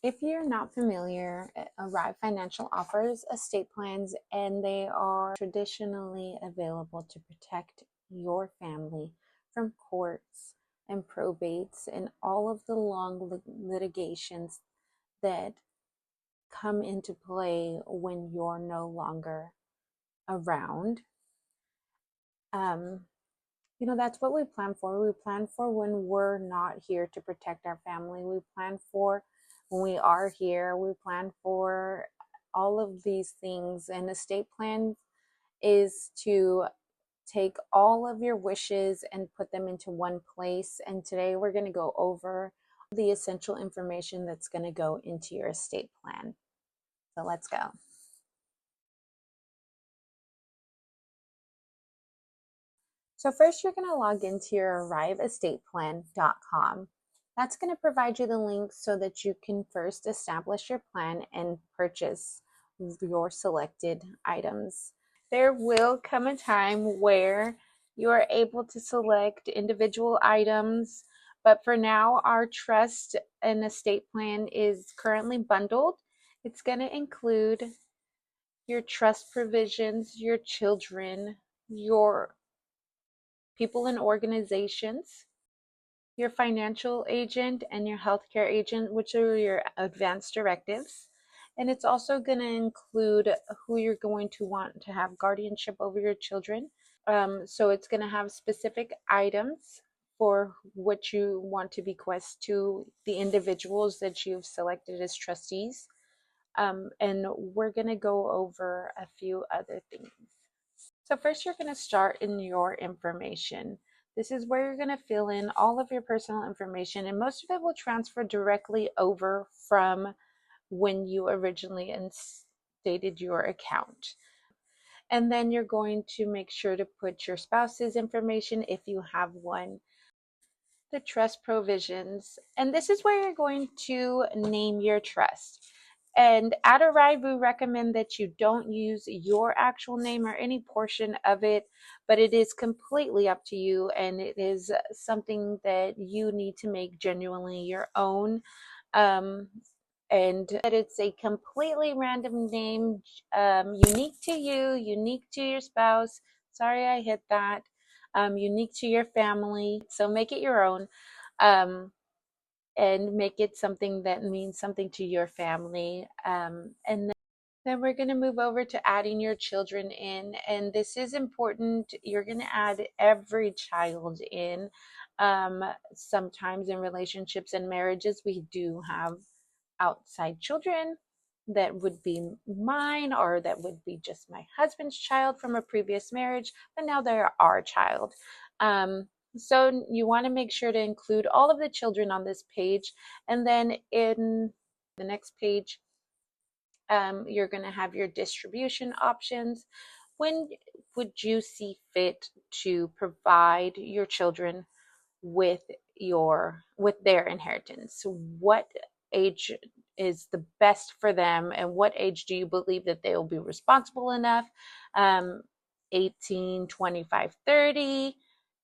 If you're not familiar, Arrive Financial offers estate plans, and they are traditionally available to protect your family from courts and probates and all of the long litigations that come into play when you're no longer around. Um, that's what we plan for. We plan for when we're not here to protect our family. We plan for when we are here. We plan for all of these things. And estate plan is to take all of your wishes and put them into one place. And today we're going to go over the essential information that's going to go into your estate plan. So let's go. So first you're going to log into your arriveestateplan.com. That's going to provide you the link so that you can first establish your plan and purchase your selected items. There will come a time where you are able to select individual items, but for now our trust and estate plan is currently bundled. It's going to include your trust provisions, your children, your people and organizations, your financial agent, and your healthcare agent, which are your advanced directives. And it's also going to include who you're going to want to have guardianship over your children. So it's going to have specific items for what you want to bequest to the individuals that you've selected as trustees. And we're going to go over a few other things. So first you're going to start in your information. This is where you're going to fill in all of your personal information, and most of it will transfer directly over from when you originally instated your account. And then you're going to make sure to put your spouse's information if you have one, the trust provisions, and this is where you're going to name your trust. And at Arrive, we recommend that you don't use your actual name or any portion of it, but it is completely up to you, and it is something that you need to make genuinely your own. And that it's a completely random name, unique to you, unique to your spouse. Sorry, I hit that. Unique to your family. So make it your own. And make it something that means something to your family. And then we're going to move over to adding your children in. And this is important. You're going to add every child in. Sometimes in relationships and marriages, we do have outside children that would be mine, or that would be just my husband's child from a previous marriage, but now they're our child. So you want to make sure to include all of the children on this page. And then in the next page, you're going to have your distribution options. When would you see fit to provide your children with their inheritance? What age is the best for them, and what age do you believe that they will be responsible enough? 18, 25, 30,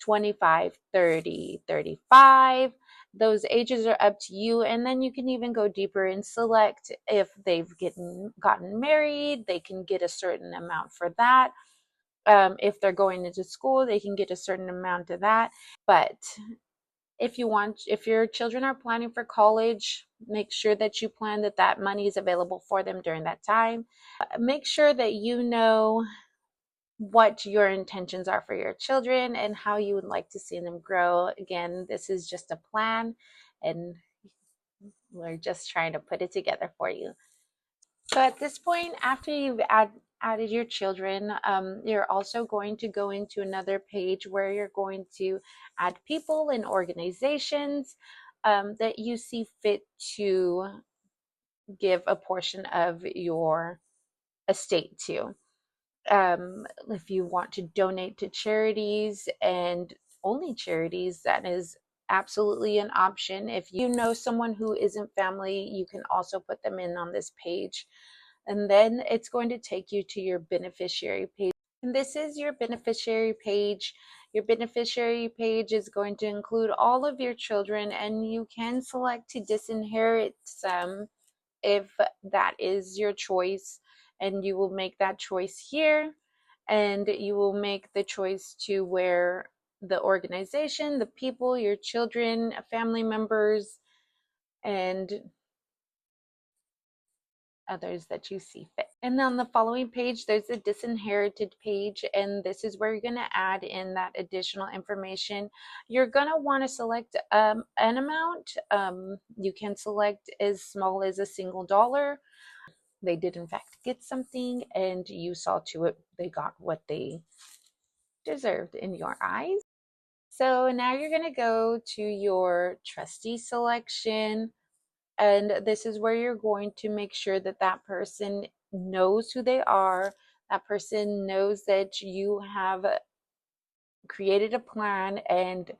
25, 30, 35. Those ages are up to you, and then you can even go deeper and select if they've gotten married, they can get a certain amount for that. If they're going into school, they can get a certain amount of that. But if your children are planning for college, make sure that you plan that money is available for them during that time. Make sure that you know what your intentions are for your children and how you would like to see them grow. Again, this is just a plan, and we're just trying to put it together for you. So at this point, after you've added your children, you're also going to go into another page where you're going to add people and organizations that you see fit to give a portion of your estate to. If you want to donate to charities and only charities, that is absolutely an option. If you know someone who isn't family, you can also put them in on this page. And then it's going to take you to your beneficiary page. And this is your beneficiary page. Your beneficiary page is going to include all of your children, and you can select to disinherit some if that is your choice, and you will make that choice here, and you will make the choice to where the organization, the people, your children, family members, and others that you see fit. And on the following page, there's a disinherited page, and this is where you're going to add in that additional information. You're going to want to select an amount. You can select as small as a single dollar. They did in fact get something, and you saw to it they got what they deserved in your eyes. So now you're going to go to your trustee selection, and this is where you're going to make sure that that person knows who they are. That person knows that you have created a plan, and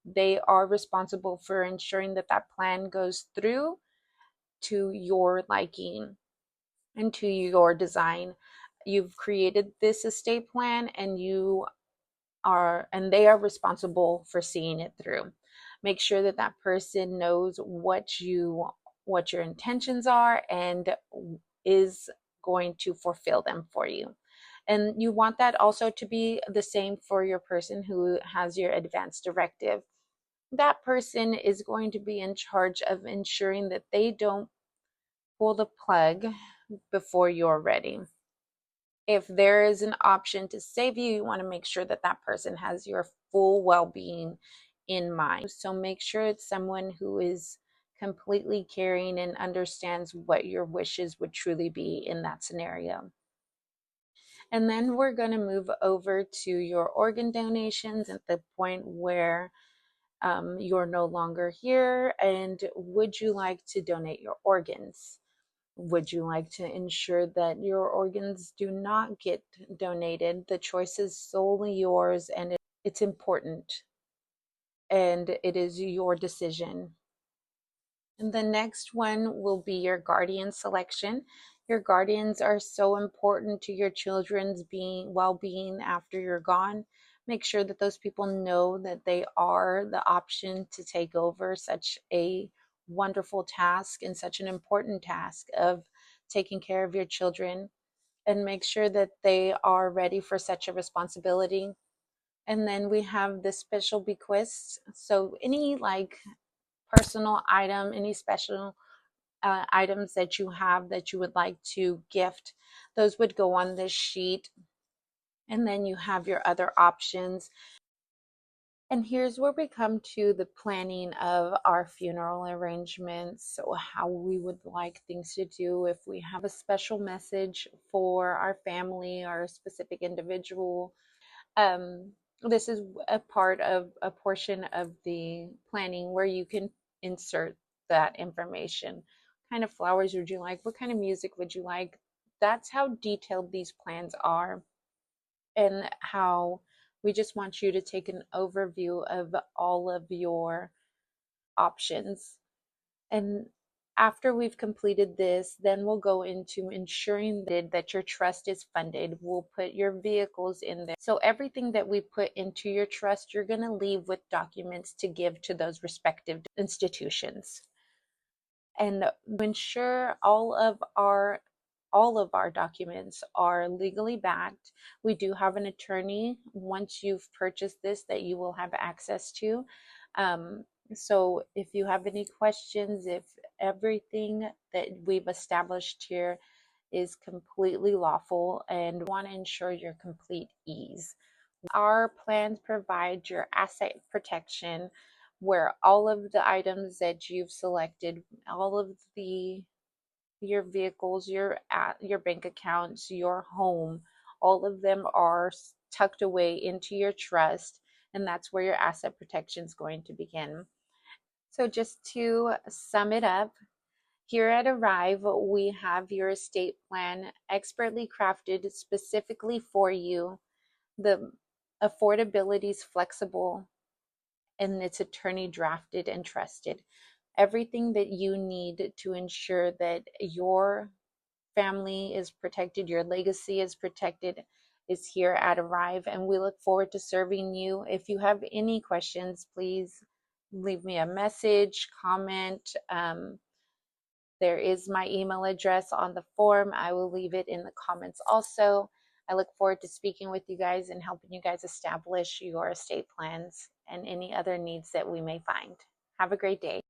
they are responsible for ensuring that that plan goes through to your liking and to your design. You've created this estate plan, and they are responsible for seeing it through. Make sure that that person knows what your intentions are and is going to fulfill them for you. And you want that also to be the same for your person who has your advance directive. That person is going to be in charge of ensuring that they don't pull the plug before you're ready. If there is an option to save you, you want to make sure that that person has your full well-being in mind. So make sure it's someone who is completely caring and understands what your wishes would truly be in that scenario. And then we're going to move over to your organ donations at the point where you're no longer here, and would you like to donate your organs? Would you like to ensure that your organs do not get donated? The choice is solely yours, and it's important, and it is your decision. And the next one will be your guardian selection. Your guardians are so important to your children's well-being after you're gone. Make sure that those people know that they are the option to take over such a wonderful task and such an important task of taking care of your children, and make sure that they are ready for such a responsibility. And then we have the special bequests. So any personal item, any special items that you have that you would like to gift, those would go on this sheet. And then you have your other options. And here's where we come to the planning of our funeral arrangements. So how we would like things to do, if we have a special message for our family or a specific individual. This is a portion of the planning where you can insert that information. What kind of flowers would you like? What kind of music would you like? That's how detailed these plans are, and how we just want you to take an overview of all of your options. And after we've completed this, then we'll go into ensuring that your trust is funded. We'll put your vehicles in there. So everything that we put into your trust, you're going to leave with documents to give to those respective institutions. And ensure all of our documents are legally backed. We do have an attorney once you've purchased this that you will have access to. So if you have any questions, if everything that we've established here is completely lawful, and want to ensure your complete ease. Our plans provide your asset protection, where all of the items that you've selected, all of your vehicles, your bank accounts, your home, all of them are tucked away into your trust, and that's where your asset protection is going to begin. So just to sum it up, here at Arrive, we have your estate plan expertly crafted specifically for you. The affordability is flexible, and it's attorney drafted and trusted. Everything that you need to ensure that your family is protected, your legacy is protected, is here at Arrive, and we look forward to serving you. If you have any questions, please leave me a message, comment, There is my email address on the form. I will leave it in the comments also. I look forward to speaking with you guys and helping you guys establish your estate plans and any other needs that we may find. Have a great day.